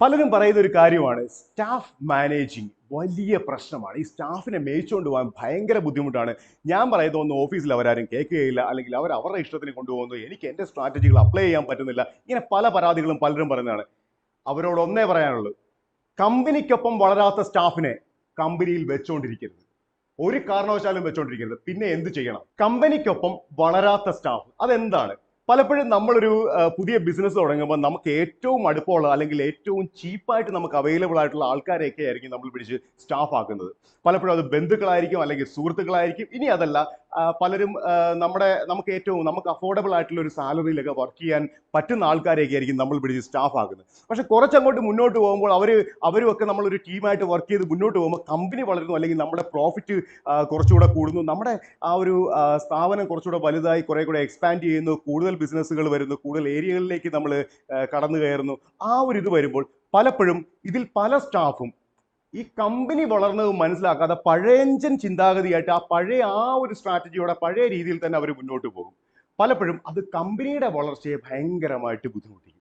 പലരും പറയുന്ന ഒരു കാര്യമാണ് സ്റ്റാഫ് മാനേജിങ് വലിയ പ്രശ്നമാണ്. ഈ സ്റ്റാഫിനെ മേയിച്ചുകൊണ്ട് പോകാൻ ഭയങ്കര ബുദ്ധിമുട്ടാണ്. ഞാൻ പറയുന്ന ഒന്നും ഓഫീസിൽ അവരാരും കേൾക്കുകയില്ല, അല്ലെങ്കിൽ അവർ അവരുടെ ഇഷ്ടത്തിന് കൊണ്ടുപോകുന്നു, എനിക്ക് എൻ്റെ സ്ട്രാറ്റജികൾ അപ്ലൈ ചെയ്യാൻ പറ്റുന്നില്ല. ഇങ്ങനെ പല പരാതികളും പലരും പറയുന്നതാണ്. അവരോട് ഒന്നേ പറയാനുള്ളൂ, കമ്പനിക്കൊപ്പം വളരാത്ത സ്റ്റാഫിനെ കമ്പനിയിൽ വെച്ചുകൊണ്ടിരിക്കരുത്. ഒരു കാരണവശാലും വെച്ചോണ്ടിരിക്കരുത്. പിന്നെ എന്ത് ചെയ്യണം? കമ്പനിക്കൊപ്പം വളരാത്ത സ്റ്റാഫ് അതെന്താണ്? പലപ്പോഴും നമ്മളൊരു പുതിയ ബിസിനസ് തുടങ്ങുമ്പോൾ നമുക്ക് ഏറ്റവും അടുപ്പമുള്ള അല്ലെങ്കിൽ ഏറ്റവും ചീപ്പായിട്ട് നമുക്ക് അവൈലബിൾ ആയിട്ടുള്ള ആൾക്കാരെയൊക്കെ ആയിരിക്കും നമ്മൾ പിടിച്ച് സ്റ്റാഫ് ആക്കുന്നത്. പലപ്പോഴും അത് ബന്ധുക്കളായിരിക്കും, അല്ലെങ്കിൽ സുഹൃത്തുക്കളായിരിക്കും. ഇനി അതല്ല, പലരും നമുക്ക് അഫോർഡബിൾ ആയിട്ടുള്ള ഒരു സാലറിയിലൊക്കെ വർക്ക് ചെയ്യാൻ പറ്റുന്ന ആൾക്കാരെയൊക്കെ ആയിരിക്കും നമ്മൾ പിടിച്ച് സ്റ്റാഫ് ആക്കുന്നത്. പക്ഷെ കുറച്ചങ്ങോട്ട് മുന്നോട്ട് പോകുമ്പോൾ അവരും ഒക്കെ നമ്മളൊരു ടീമായിട്ട് വർക്ക് ചെയ്ത് മുന്നോട്ട് പോകുമ്പോൾ കമ്പനി വളരുന്നു, അല്ലെങ്കിൽ നമ്മുടെ പ്രോഫിറ്റ് കുറച്ചുകൂടെ കൂടുന്നു, നമ്മുടെ ആ ഒരു സ്ഥാപനം കുറച്ചുകൂടെ വലുതായി കുറെ കൂടെ എക്സ്പാൻഡ് ചെയ്യുന്നു, കൂടുതൽ ബിസിനസ്സുകൾ വരുന്നു, കൂടുതൽ ഏരിയകളിലേക്ക് നമ്മൾ കടന്നു കയറുന്നു. ആ ഒരു ഇത് വരുമ്പോൾ പലപ്പോഴും ഇതിൽ പല സ്റ്റാഫും ഈ കമ്പനി വളർന്നത് മനസ്സിലാക്കാതെ പഴയഞ്ചൻ ചിന്താഗതിയായിട്ട് ആ ഒരു സ്ട്രാറ്റജിയോടെ പഴയ രീതിയിൽ തന്നെ അവർ മുന്നോട്ട് പോകും. പലപ്പോഴും അത് കമ്പനിയുടെ വളർച്ചയെ ഭയങ്കരമായിട്ട് ബുദ്ധിമുട്ടിക്കും.